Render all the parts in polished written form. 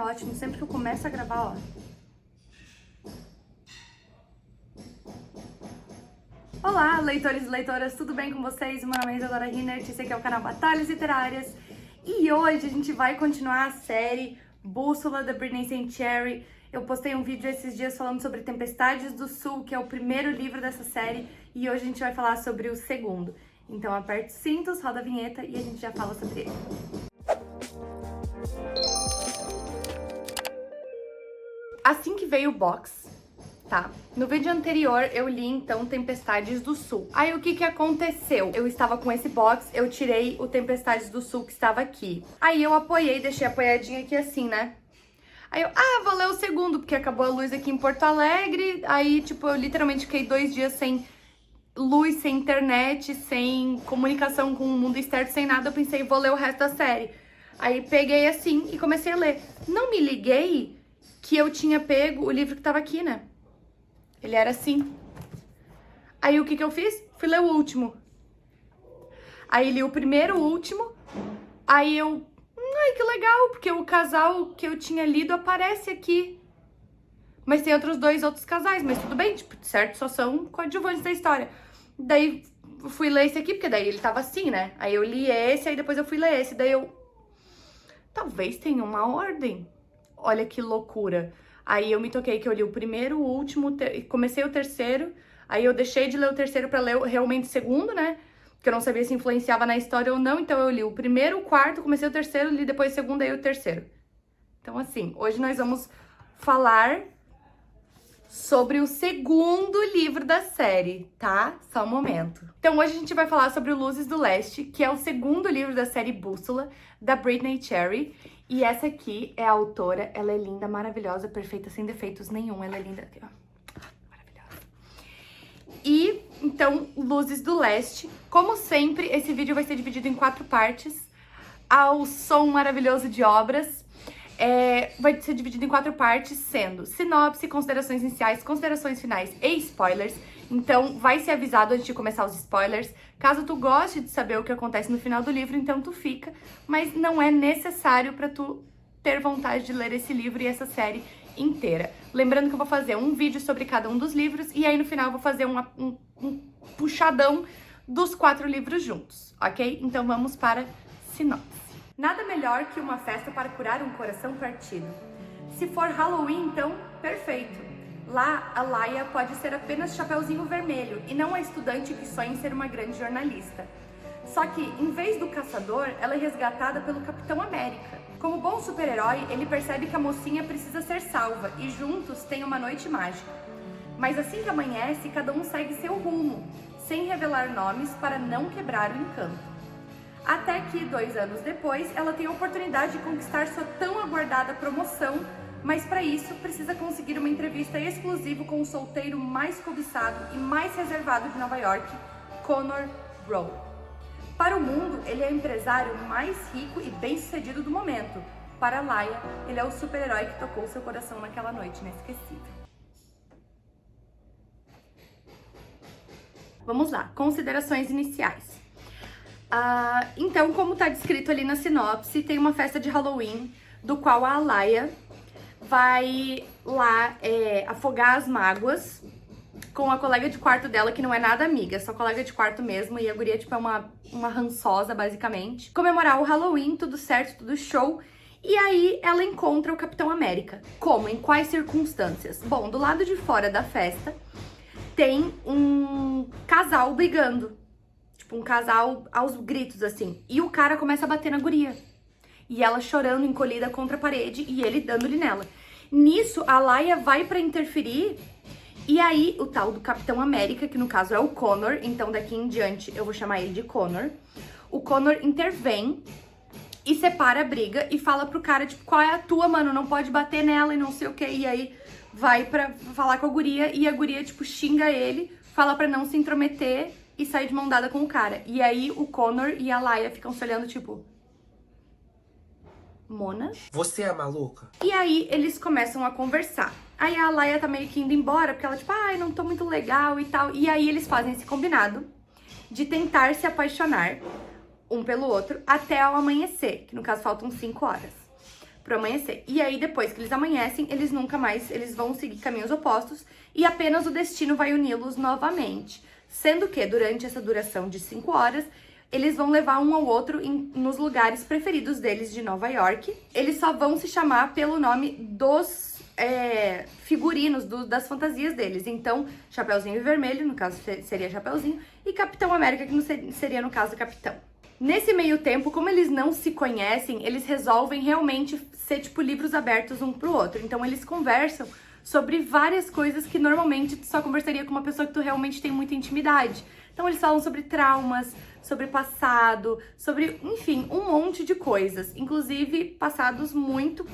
ótimo. Sempre que eu começo a gravar, ó. Olá, leitores e leitoras, tudo bem com vocês? Meu nome é Isadora Rinert, esse aqui é o canal Batalhas Literárias. E hoje a gente vai continuar a série Bússola, da Brittney St. Cherry. Eu postei um vídeo esses dias falando sobre Tempestades do Sul, que é o primeiro livro dessa série. E hoje a gente vai falar sobre o segundo. Então aperte os cintos, roda a vinheta e a gente já fala sobre ele. Assim que veio o box, tá? No vídeo anterior eu li então Tempestades do Sul. Aí o que aconteceu? Eu estava com esse box, eu tirei o Tempestades do Sul que estava aqui. Aí eu apoiei, deixei apoiadinho aqui assim, né? Aí eu, vou ler o segundo, porque acabou a luz aqui em Porto Alegre. Aí, tipo, eu literalmente fiquei 2 dias sem luz, sem internet, sem comunicação com o mundo externo, sem nada. Eu pensei, vou ler o resto da série. Aí peguei assim e comecei a ler. Não me liguei que eu tinha pego o livro que tava aqui, né? Ele era assim. Aí o que eu fiz? Fui ler o último. Aí li o primeiro, o último. Aí eu... Ai, que legal, porque o casal que eu tinha lido aparece aqui. Mas tem outros casais, mas tudo bem, tipo, certo, só são coadjuvantes da história. Daí fui ler esse aqui, porque daí ele tava assim, né? Aí eu li esse, aí depois eu fui ler esse, daí eu... Talvez tenha uma ordem. Olha que loucura. Aí eu me toquei que eu li o primeiro, o último, comecei o terceiro, aí eu deixei de ler o terceiro pra ler realmente o segundo, né? Porque eu não sabia se influenciava na história ou não, então eu li o primeiro, o quarto, comecei o terceiro, li depois o segundo, aí o terceiro. Então assim, hoje nós vamos falar sobre o segundo livro da série, tá? Só um momento. Então hoje a gente vai falar sobre o Luzes do Leste, que é o segundo livro da série Bússola, da Brittney Cherry. E essa aqui é a autora, ela é linda, maravilhosa, perfeita, sem defeitos nenhum, ela é linda aqui, ó. Maravilhosa. E, então, Luzes do Leste. Como sempre, esse vídeo vai ser dividido em 4 partes, ao som maravilhoso de obras. Vai ser dividido em 4 partes, sendo sinopse, considerações iniciais, considerações finais e spoilers. Então, vai ser avisado antes de começar os spoilers. Caso tu goste de saber o que acontece no final do livro, então tu fica. Mas não é necessário pra tu ter vontade de ler esse livro e essa série inteira. Lembrando que eu vou fazer um vídeo sobre cada um dos livros e aí no final eu vou fazer um puxadão dos 4 livros juntos, ok? Então vamos para sinopse. Nada melhor que uma festa para curar um coração partido. Se for Halloween, então, perfeito. Lá, a Laia pode ser apenas Chapeuzinho Vermelho e não a estudante que sonha em ser uma grande jornalista. Só que, em vez do caçador, ela é resgatada pelo Capitão América. Como bom super-herói, ele percebe que a mocinha precisa ser salva e juntos têm uma noite mágica. Mas assim que amanhece, cada um segue seu rumo, sem revelar nomes para não quebrar o encanto. Até que, 2 anos depois, ela tem a oportunidade de conquistar sua tão aguardada promoção, mas para isso precisa conseguir uma entrevista exclusiva com o solteiro mais cobiçado e mais reservado de Nova York, Connor Rowe. Para o mundo, ele é o empresário mais rico e bem-sucedido do momento. Para Laia, ele é o super-herói que tocou seu coração naquela noite inesquecível. Vamos lá, considerações iniciais. Então, como tá descrito ali na sinopse, tem uma festa de Halloween, do qual a Laia vai lá afogar as mágoas com a colega de quarto dela, que não é nada amiga, é só colega de quarto mesmo, e a guria, tipo, é uma rançosa, basicamente. Comemorar o Halloween, tudo certo, tudo show, e aí ela encontra o Capitão América. Como? Em quais circunstâncias? Bom, do lado de fora da festa, tem um casal brigando. Tipo, um casal aos gritos, assim. E o cara começa a bater na guria. E ela chorando, encolhida contra a parede, e ele dando-lhe nela. Nisso, a Laia vai pra interferir, e aí o tal do Capitão América, que no caso é o Connor, então daqui em diante eu vou chamar ele de Connor. O Connor intervém e separa a briga e fala pro cara, tipo, qual é a tua, mano? Não pode bater nela e não sei o que. E aí vai pra falar com a guria, e a guria, tipo, xinga ele, fala pra não se intrometer e sair de mão dada com o cara. E aí o Connor e a Laia ficam se olhando, tipo... Mona? Você é maluca? E aí eles começam a conversar. Aí a Laia tá meio que indo embora, porque ela tipo, não tô muito legal e tal. E aí eles fazem esse combinado de tentar se apaixonar um pelo outro até ao amanhecer, que no caso faltam 5 horas. pro amanhecer. E aí, depois que eles amanhecem, eles nunca mais, eles vão seguir caminhos opostos e apenas o destino vai uni-los novamente. Sendo que, durante essa duração de 5 horas, eles vão levar um ao outro nos lugares preferidos deles de Nova York. Eles só vão se chamar pelo nome dos figurinos, das fantasias deles. Então, Chapeuzinho Vermelho, no caso seria Chapeuzinho, e Capitão América, que seria no caso Capitão. Nesse meio tempo, como eles não se conhecem, eles resolvem realmente ser tipo livros abertos um pro outro. Então eles conversam sobre várias coisas que normalmente tu só conversaria com uma pessoa que tu realmente tem muita intimidade. Então eles falam sobre traumas, sobre passado, sobre, enfim, um monte de coisas. Inclusive passados muito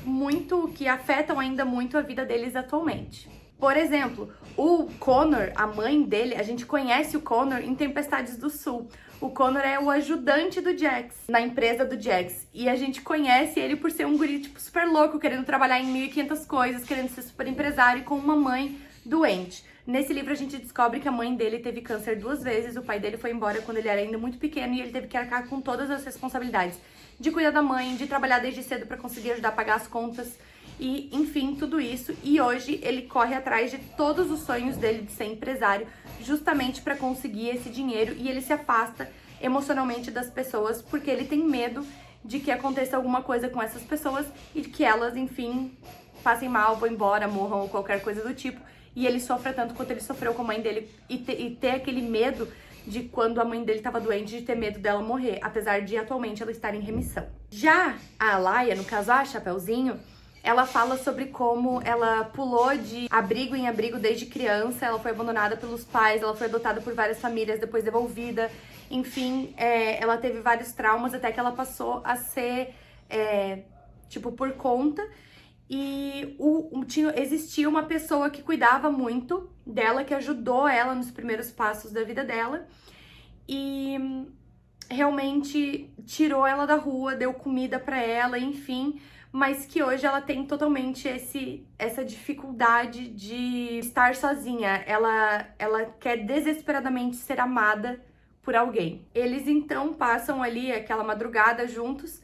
que afetam ainda muito a vida deles atualmente. Por exemplo, o Connor, a mãe dele, a gente conhece o Connor em Tempestades do Sul. O Connor é o ajudante do Jax, na empresa do Jax. E a gente conhece ele por ser um guri, tipo, super louco, querendo trabalhar em 1.500 coisas, querendo ser super empresário e com uma mãe doente. Nesse livro a gente descobre que a mãe dele teve câncer 2 vezes, o pai dele foi embora quando ele era ainda muito pequeno e ele teve que arcar com todas as responsabilidades de cuidar da mãe, de trabalhar desde cedo pra conseguir ajudar a pagar as contas. E, enfim, tudo isso. E hoje ele corre atrás de todos os sonhos dele de ser empresário, justamente para conseguir esse dinheiro. E ele se afasta emocionalmente das pessoas, porque ele tem medo de que aconteça alguma coisa com essas pessoas e de que elas, enfim, passem mal, vão embora, morram ou qualquer coisa do tipo. E ele sofra tanto quanto ele sofreu com a mãe dele e ter aquele medo de quando a mãe dele estava doente, de ter medo dela morrer, apesar de atualmente ela estar em remissão. Já a Alaia, no caso a Chapeuzinho, ela fala sobre como ela pulou de abrigo em abrigo desde criança, ela foi abandonada pelos pais, ela foi adotada por várias famílias, depois devolvida, enfim, ela teve vários traumas até que ela passou a ser, tipo, por conta. E existia uma pessoa que cuidava muito dela, que ajudou ela nos primeiros passos da vida dela e realmente tirou ela da rua, deu comida pra ela, enfim, mas que hoje ela tem totalmente essa dificuldade de estar sozinha. Ela quer desesperadamente ser amada por alguém. Eles então passam ali aquela madrugada juntos,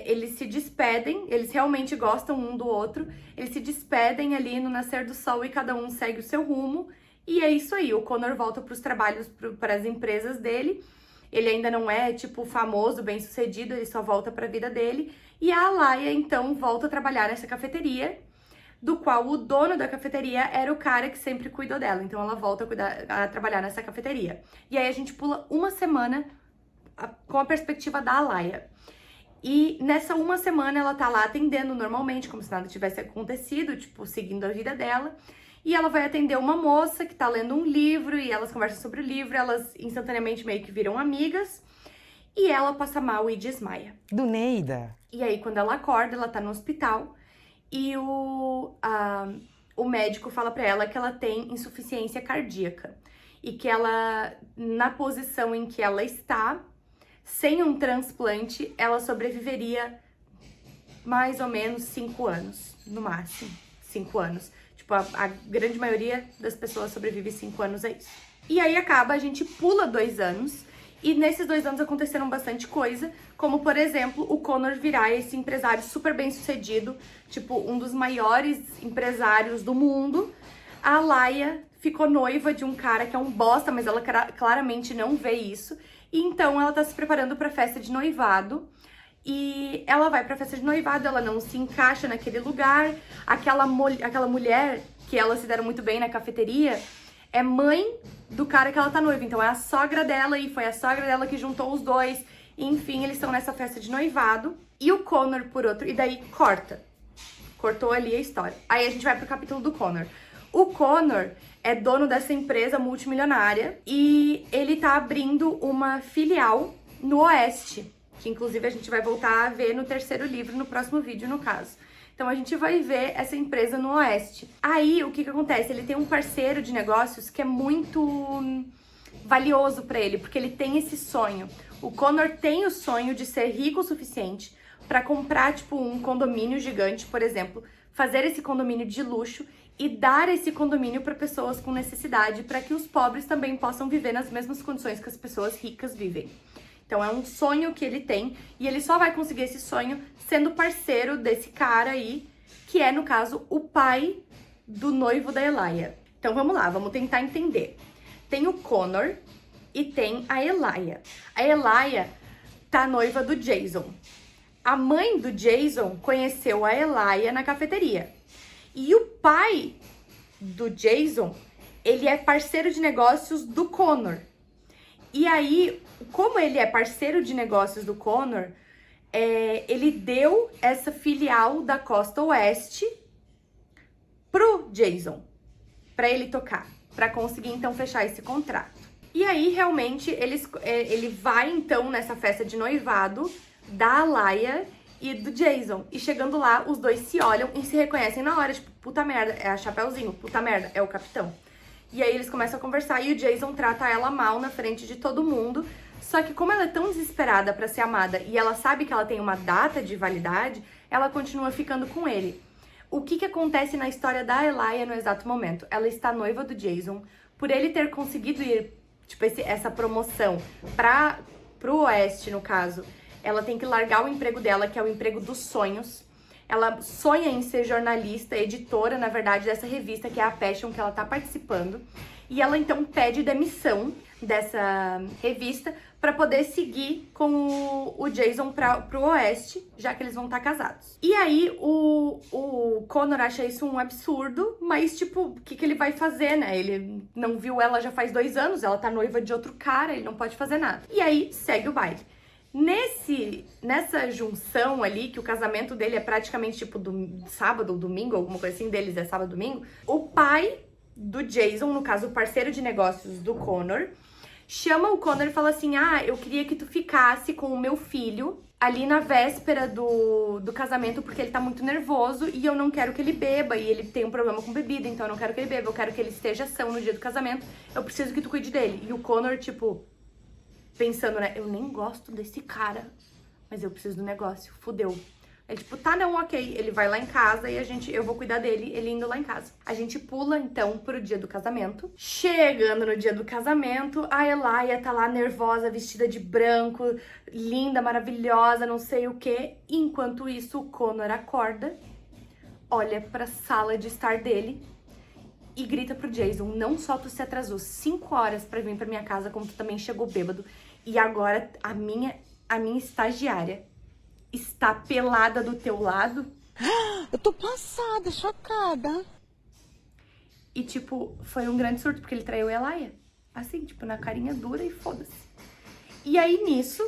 eles se despedem, eles realmente gostam um do outro, eles se despedem ali no nascer do sol e cada um segue o seu rumo, e é isso aí. O Connor volta pros trabalhos, para as empresas dele. Ele ainda não é, tipo, famoso, bem-sucedido, ele só volta pra vida dele. E a Alaia, então, volta a trabalhar nessa cafeteria, do qual o dono da cafeteria era o cara que sempre cuidou dela. Então ela volta a trabalhar nessa cafeteria. E aí a gente pula uma semana com a perspectiva da Alaia. E nessa uma semana ela tá lá atendendo normalmente, como se nada tivesse acontecido, tipo, seguindo a vida dela. E ela vai atender uma moça que tá lendo um livro e elas conversam sobre o livro, elas instantaneamente meio que viram amigas. E ela passa mal e desmaia. Do Neida. E aí, quando ela acorda, ela tá no hospital e o médico fala pra ela que ela tem insuficiência cardíaca. E que ela, na posição em que ela está, sem um transplante, ela sobreviveria mais ou menos 5 anos, no máximo, 5 anos. Tipo, a grande maioria das pessoas sobrevive 5 anos a isso. E aí a gente pula 2 anos, e nesses 2 anos aconteceram bastante coisa, como, por exemplo, o Connor virar esse empresário super bem sucedido, tipo, um dos maiores empresários do mundo. A Alaia ficou noiva de um cara que é um bosta, mas ela claramente não vê isso, e então ela tá se preparando pra festa de noivado. E ela vai pra festa de noivado, ela não se encaixa naquele lugar. Aquela mulher, que elas se deram muito bem na cafeteria, é mãe do cara que ela tá noiva. Então é a sogra dela e foi a sogra dela que juntou os dois. E, enfim, eles estão nessa festa de noivado. E o Connor, por outro, e daí cortou ali a história. Aí a gente vai pro capítulo do Connor. O Connor é dono dessa empresa multimilionária e ele tá abrindo uma filial no Oeste, que inclusive a gente vai voltar a ver no 3º livro, no próximo vídeo, no caso. Então a gente vai ver essa empresa no Oeste. Aí, o que acontece? Ele tem um parceiro de negócios que é muito valioso pra ele, porque ele tem esse sonho. O Connor tem o sonho de ser rico o suficiente pra comprar, tipo, um condomínio gigante, por exemplo, fazer esse condomínio de luxo e dar esse condomínio para pessoas com necessidade, para que os pobres também possam viver nas mesmas condições que as pessoas ricas vivem. Então é um sonho que ele tem e ele só vai conseguir esse sonho sendo parceiro desse cara aí, que é, no caso, o pai do noivo da Elaia. Então vamos lá, vamos tentar entender. Tem o Connor e tem a Elaia. A Elaia tá noiva do Jason. A mãe do Jason conheceu a Elaia na cafeteria. E o pai do Jason, ele é parceiro de negócios do Connor. E aí, como ele é parceiro de negócios do Connor, ele deu essa filial da Costa Oeste pro Jason, pra ele tocar, pra conseguir então fechar esse contrato. E aí, realmente, ele vai então nessa festa de noivado da Elaia e do Jason. E chegando lá, os dois se olham e se reconhecem na hora, tipo, puta merda, é a Chapeuzinho, puta merda, é o capitão. E aí eles começam a conversar e o Jason trata ela mal na frente de todo mundo. Só que como ela é tão desesperada pra ser amada e ela sabe que ela tem uma data de validade, ela continua ficando com ele. O que acontece na história da Elaia no exato momento? Ela está noiva do Jason. Por ele ter conseguido ir, tipo, essa promoção pro Oeste, no caso, ela tem que largar o emprego dela, que é o emprego dos sonhos. Ela sonha em ser jornalista, editora, na verdade, dessa revista, que é a Passion, que ela tá participando. E ela, então, pede demissão dessa revista para poder seguir com o Jason pro Oeste, já que eles vão estar casados. E aí, o Connor acha isso um absurdo, mas, tipo, o que ele vai fazer, né? Ele não viu ela já faz 2 anos, ela tá noiva de outro cara, ele não pode fazer nada. E aí, segue o baile. Nessa junção ali, que o casamento dele é praticamente tipo sábado ou domingo, alguma coisa assim, deles é sábado ou domingo, o pai do Jason, no caso o parceiro de negócios do Connor, chama o Connor e fala assim, eu queria que tu ficasse com o meu filho ali na véspera do casamento, porque ele tá muito nervoso e eu não quero que ele beba, e ele tem um problema com bebida, então eu não quero que ele beba, eu quero que ele esteja são no dia do casamento, eu preciso que tu cuide dele. E o Connor, tipo, pensando, né, eu nem gosto desse cara, mas eu preciso do negócio, fudeu. Ele, tipo, tá, não, ok. Ele vai lá em casa e eu vou cuidar dele, ele indo lá em casa. A gente pula, então, pro dia do casamento. Chegando no dia do casamento, a Elaia tá lá nervosa, vestida de branco, linda, maravilhosa, não sei o quê. Enquanto isso, o Connor acorda, olha pra sala de estar dele e grita pro Jason, não só tu se atrasou 5 horas pra vir pra minha casa, como tu também chegou bêbado. E agora a minha estagiária está pelada do teu lado. Eu tô passada, chocada. E, tipo, foi um grande surto, porque ele traiu a Elaia. Assim, tipo, na carinha dura e foda-se. E aí, nisso,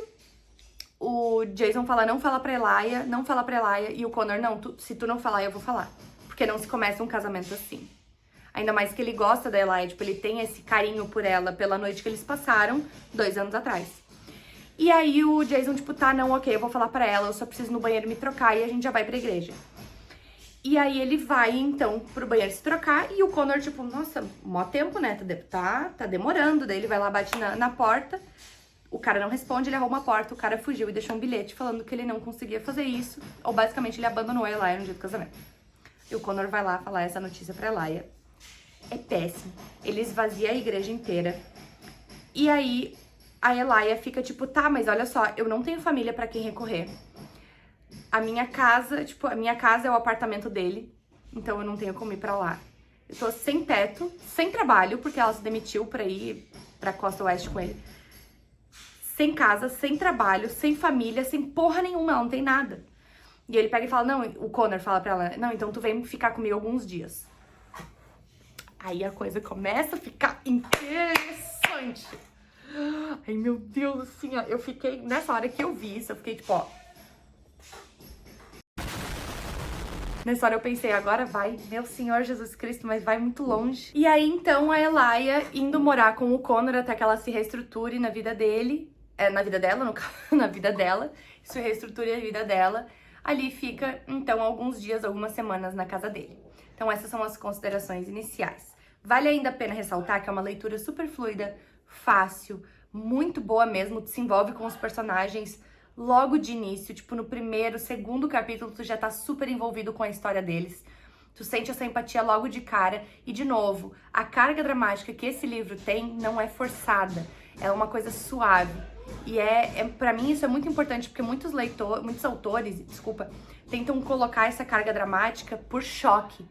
o Jason fala, não fala pra Elaia, não fala pra Elaia. E o Connor, não, se tu não falar, eu vou falar. Porque não se começa um casamento assim. Ainda mais que ele gosta da Elaia, tipo, ele tem esse carinho por ela pela noite que eles passaram 2 anos atrás. E aí o Jason, tipo, tá, não, ok, eu vou falar pra ela, eu só preciso ir no banheiro me trocar e a gente já vai pra igreja. E aí ele vai, então, pro banheiro se trocar e o Connor, tipo, nossa, mó tempo, né, tá demorando. Daí ele vai lá, bate na porta, o cara não responde, ele arruma a porta, o cara fugiu e deixou um bilhete falando que ele não conseguia fazer isso, ou basicamente ele abandonou a Elaia no dia do casamento. E o Connor vai lá falar essa notícia pra Elaia. É péssimo. Ele esvazia a igreja inteira. E aí a Elaia fica tipo, tá, mas olha só, eu não tenho família pra quem recorrer. A minha casa é o apartamento dele, então eu não tenho como ir pra lá. Eu tô sem teto, sem trabalho, porque ela se demitiu pra ir pra Costa Oeste com ele. Sem casa, sem trabalho, sem família, sem porra nenhuma, ela não tem nada. E ele pega e fala, não, o Connor fala pra ela, não, então tu vem ficar comigo alguns dias. Aí a coisa começa a ficar interessante. Ai, meu Deus, assim, ó, eu fiquei, nessa hora que eu vi isso, eu fiquei tipo, ó. Nessa hora eu pensei, agora vai, meu Senhor Jesus Cristo, mas vai muito longe. E aí, então, a Elaia indo morar com o Connor até que ela se reestruture na vida dele, na vida dela, no caso, na vida dela, se reestruture a vida dela. Ali fica, então, alguns dias, algumas semanas na casa dele. Então essas são as considerações iniciais. Vale ainda a pena ressaltar que é uma leitura super fluida, fácil, muito boa mesmo, tu se envolve com os personagens logo de início, tipo no primeiro, segundo capítulo, tu já tá super envolvido com a história deles. Tu sente essa empatia logo de cara e, de novo, a carga dramática que esse livro tem não é forçada, é uma coisa suave. E pra mim isso é muito importante, porque muitos autores, tentam colocar essa carga dramática por choque.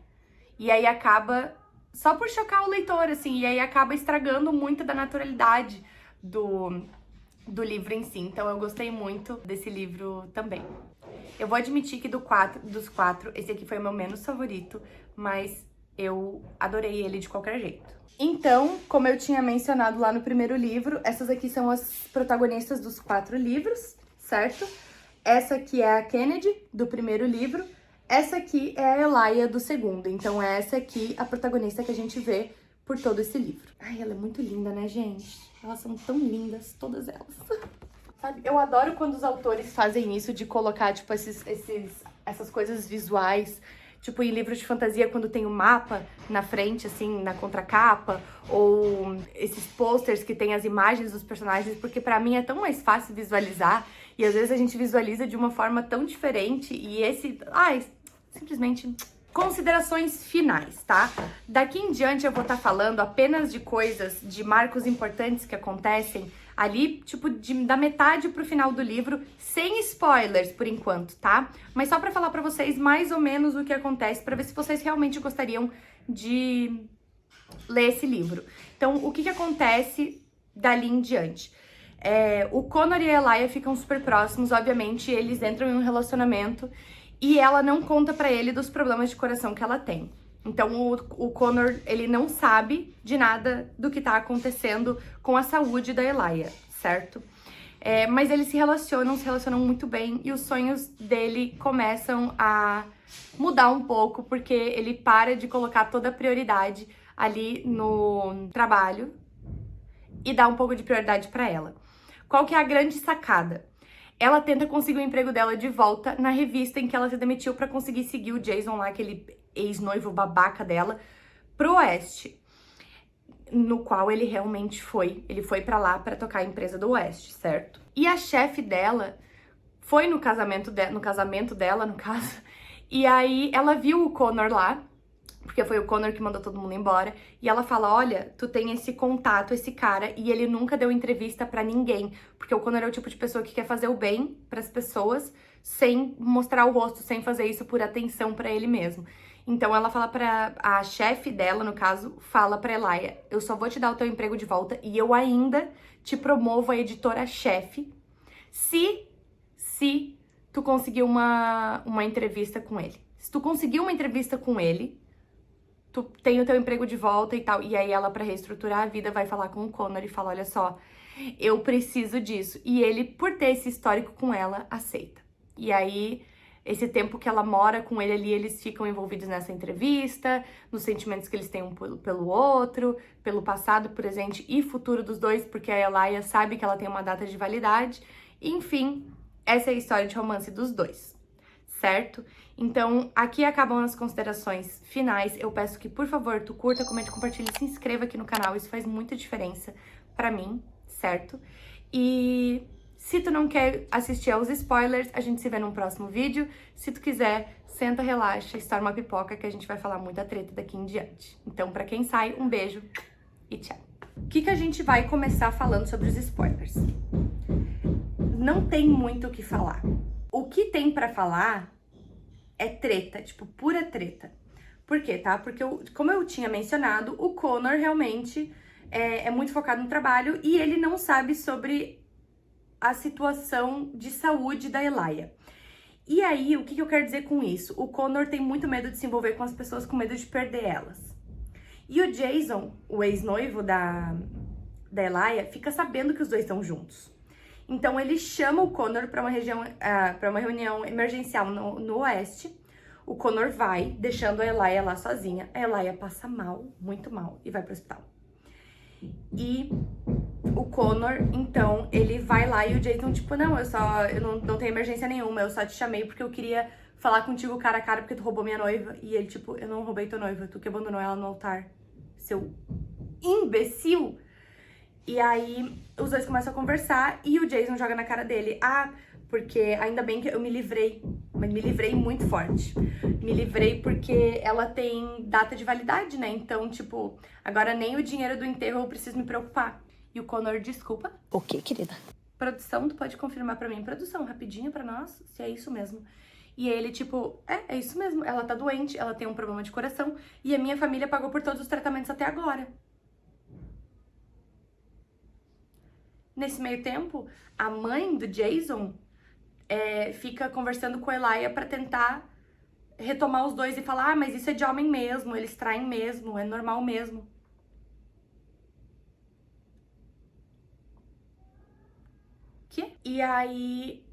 E aí acaba, só por chocar o leitor, assim, e aí acaba estragando muito da naturalidade do livro em si. Então eu gostei muito desse livro também. Eu vou admitir que dos quatro, esse aqui foi o meu menos favorito, mas eu adorei ele de qualquer jeito. Então, como eu tinha mencionado lá no primeiro livro, essas aqui são as protagonistas dos 4 livros, certo? Essa aqui é a Kennedy, do primeiro livro. Essa aqui é a Elaia, do segundo. Então, é essa aqui a protagonista que a gente vê por todo esse livro. Ai, ela é muito linda, né, gente? Elas são tão lindas, todas elas. Sabe? Eu adoro quando os autores fazem isso de colocar, tipo, essas coisas visuais. Tipo, em livros de fantasia, quando tem um mapa na frente, assim, na contracapa, ou esses posters que tem as imagens dos personagens, porque pra mim é tão mais fácil visualizar, e às vezes a gente visualiza de uma forma tão diferente, e simplesmente... Considerações finais, tá? Daqui em diante eu vou estar falando apenas de coisas, de marcos importantes que acontecem ali, tipo, da metade pro final do livro, sem spoilers por enquanto, tá? Mas só pra falar pra vocês mais ou menos o que acontece, pra ver se vocês realmente gostariam de ler esse livro. Então, o que acontece dali em diante? O Connor e a Elaia ficam super próximos, obviamente, eles entram em um relacionamento e ela não conta pra ele dos problemas de coração que ela tem. Então, o Connor, ele não sabe de nada do que tá acontecendo com a saúde da Elaia, certo? Mas eles se relacionam muito bem, e os sonhos dele começam a mudar um pouco, porque ele para de colocar toda a prioridade ali no trabalho e dá um pouco de prioridade pra ela. Qual que é a grande sacada? Ela tenta conseguir o emprego dela de volta na revista em que ela se demitiu pra conseguir seguir o Jason lá, aquele ex-noivo babaca dela, pro Oeste, no qual ele realmente foi. Ele foi pra lá pra tocar a empresa do Oeste, certo? E a chefe dela foi no casamento dela, no caso, e aí ela viu o Connor lá, porque foi o Connor que mandou todo mundo embora, e ela fala, olha, tu tem esse contato, esse cara, e ele nunca deu entrevista pra ninguém, porque o Connor é o tipo de pessoa que quer fazer o bem pras pessoas, sem mostrar o rosto, sem fazer isso por atenção pra ele mesmo. Então ela fala pra a chefe dela, no caso, fala pra Elaia, eu só vou te dar o teu emprego de volta e eu ainda te promovo a editora-chefe se tu conseguir uma entrevista com ele. Se tu conseguir uma entrevista com ele, tu tem o teu emprego de volta e tal. E aí ela, pra reestruturar a vida, vai falar com o Connor e fala, olha só, eu preciso disso. E ele, por ter esse histórico com ela, aceita. E aí, esse tempo que ela mora com ele ali, eles ficam envolvidos nessa entrevista, nos sentimentos que eles têm um pelo outro, pelo passado, presente e futuro dos dois, porque a Elaia sabe que ela tem uma data de validade. Enfim, essa é a história de romance dos dois, certo? Então, aqui acabam as considerações finais. Eu peço que, por favor, tu curta, comente, compartilhe, se inscreva aqui no canal. Isso faz muita diferença pra mim, certo? E se tu não quer assistir aos spoilers, a gente se vê num próximo vídeo. Se tu quiser, senta, relaxa, estoura uma pipoca que a gente vai falar muita treta daqui em diante. Então, pra quem sai, um beijo e tchau. O que a gente vai começar falando sobre os spoilers? Não tem muito o que falar. O que tem pra falar é treta, tipo, pura treta. Por quê, tá? Porque, como eu tinha mencionado, o Connor realmente é muito focado no trabalho e ele não sabe sobre a situação de saúde da Elaia. E aí, o que eu quero dizer com isso? O Connor tem muito medo de se envolver com as pessoas, com medo de perder elas. E o Jason, o ex-noivo da Elaia, fica sabendo que os dois estão juntos. Então ele chama o Connor para uma reunião emergencial no Oeste. O Connor vai, deixando a Elaia lá sozinha. A Elaia passa mal, muito mal, e vai pro hospital. E o Connor, então, ele vai lá e o Jason, tipo, não, eu não tenho emergência nenhuma, eu só te chamei porque eu queria falar contigo cara a cara porque tu roubou minha noiva. E ele, tipo, eu não roubei tua noiva, tu que abandonou ela no altar, seu imbecil. E aí, os dois começam a conversar e o Jason joga na cara dele. Ah, porque ainda bem que eu me livrei, mas me livrei muito forte. Me livrei porque ela tem data de validade, né? Então, tipo, agora nem o dinheiro do enterro eu preciso me preocupar. E o Connor, desculpa. O quê, querida? produção, tu pode confirmar pra mim, produção, rapidinho pra nós, se é isso mesmo. E ele, tipo, é isso mesmo, ela tá doente, ela tem um problema de coração, e a minha família pagou por todos os tratamentos até agora. Nesse meio tempo, a mãe do Jason fica conversando com a Elia pra tentar retomar os dois e falar, mas isso é de homem mesmo, eles traem mesmo, é normal mesmo. E aí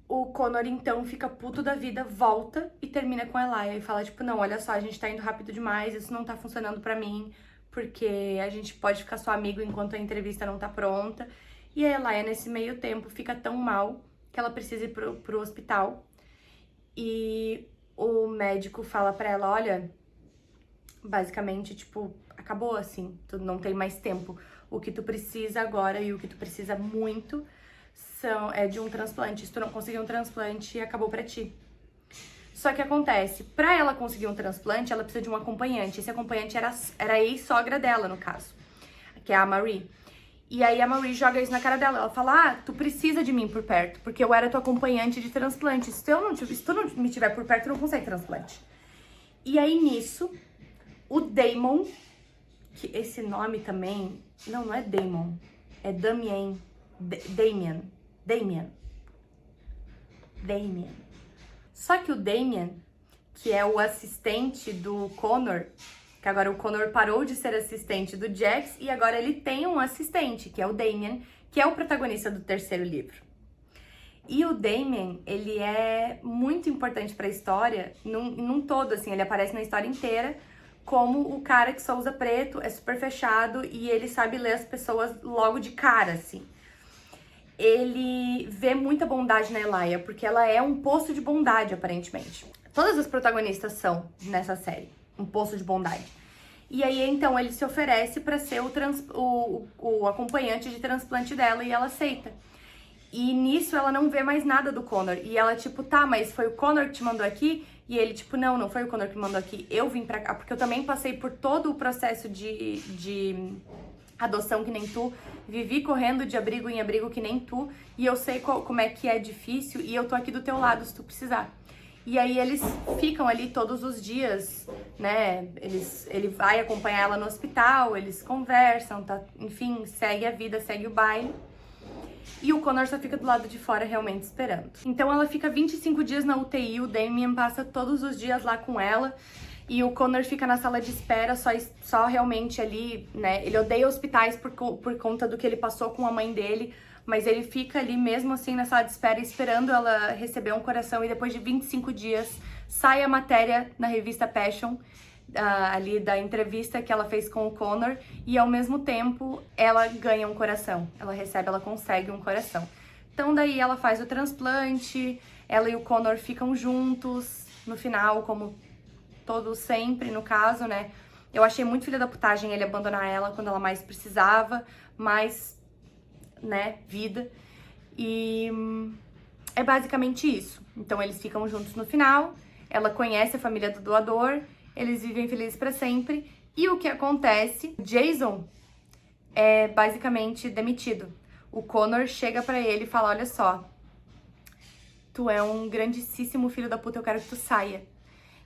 o Connor então fica puto da vida, volta e termina com a Elia e fala tipo, não, olha só, a gente tá indo rápido demais, isso não tá funcionando pra mim, porque a gente pode ficar só amigo enquanto a entrevista não tá pronta. E a Elia nesse meio tempo fica tão mal que ela precisa ir pro hospital. E o médico fala pra ela, olha, basicamente, tipo, acabou assim, tu não tem mais tempo. O que tu precisa agora e o que tu precisa muito é de um transplante. Se tu não conseguir um transplante, acabou pra ti. Só que acontece, pra ela conseguir um transplante, ela precisa de um acompanhante. Esse acompanhante era a ex-sogra dela, no caso, que é a Marie. E aí a Marie joga isso na cara dela. Ela fala, tu precisa de mim por perto, porque eu era tua acompanhante de transplante. Se tu não me tiver por perto, tu não consegue transplante. E aí nisso, o Damon, que esse nome também... Não é Damon, é Damien. Damien. Só que o Damien, que é o assistente do Connor, que agora o Connor parou de ser assistente do Jax e agora ele tem um assistente, que é o Damien, que é o protagonista do terceiro livro. E o Damien, ele é muito importante pra história, num todo, assim, ele aparece na história inteira como o cara que só usa preto, é super fechado e ele sabe ler as pessoas logo de cara, assim. Ele vê muita bondade na Elia, porque ela é um poço de bondade, aparentemente. Todas as protagonistas são, nessa série, um poço de bondade. E aí, então, ele se oferece pra ser o acompanhante de transplante dela e ela aceita. E nisso, ela não vê mais nada do Connor. E ela, tipo, tá, mas foi o Connor que te mandou aqui? E ele, tipo, não foi o Connor que me mandou aqui. Eu vim pra cá, porque eu também passei por todo o processo de adoção que nem tu, vivi correndo de abrigo em abrigo que nem tu, e eu sei como é que é difícil, e eu tô aqui do teu lado se tu precisar. E aí eles ficam ali todos os dias, né, ele vai acompanhar ela no hospital, eles conversam, tá? Enfim, segue a vida, segue o baile. E o Connor só fica do lado de fora realmente esperando. Então ela fica 25 dias na UTI, o Damien passa todos os dias lá com ela, e o Connor fica na sala de espera, só realmente ali, né? Ele odeia hospitais por conta do que ele passou com a mãe dele, mas ele fica ali mesmo assim na sala de espera esperando ela receber um coração. E depois de 25 dias sai a matéria na revista Passion, ali da entrevista que ela fez com o Connor, e ao mesmo tempo ela ganha um coração. Ela consegue um coração. Então daí ela faz o transplante, ela e o Connor ficam juntos no final, como todos sempre, no caso, né? Eu achei muito filha da putagem ele abandonar ela quando ela mais precisava, mas, né, vida. E é basicamente isso. Então eles ficam juntos no final, ela conhece a família do doador, eles vivem felizes pra sempre. E o que acontece? Jason é basicamente demitido. O Connor chega pra ele e fala, olha só, tu é um grandíssimo filho da puta, eu quero que tu saia.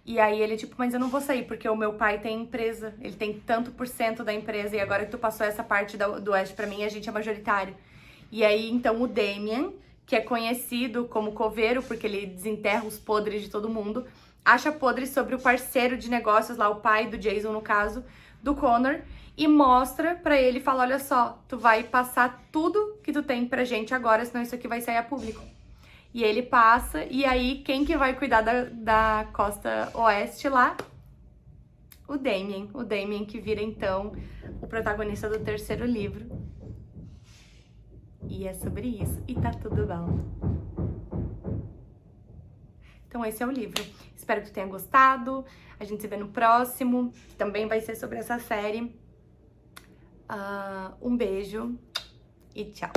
E aí ele, tipo, mas eu não vou sair, porque o meu pai tem empresa, ele tem tanto por cento da empresa, e agora que tu passou essa parte do Oeste pra mim, a gente é majoritário. E aí, então, o Damien, que é conhecido como coveiro, porque ele desenterra os podres de todo mundo, acha podres sobre o parceiro de negócios lá, o pai do Jason, no caso, do Connor, e mostra pra ele, fala, olha só, tu vai passar tudo que tu tem pra gente agora, senão isso aqui vai sair a público. E ele passa, e aí quem que vai cuidar da costa oeste lá? O Damien que vira então o protagonista do terceiro livro. E é sobre isso, e tá tudo bom. Então esse é o livro. Espero que tu tenha gostado. A gente se vê no próximo, que também vai ser sobre essa série. Um beijo e tchau.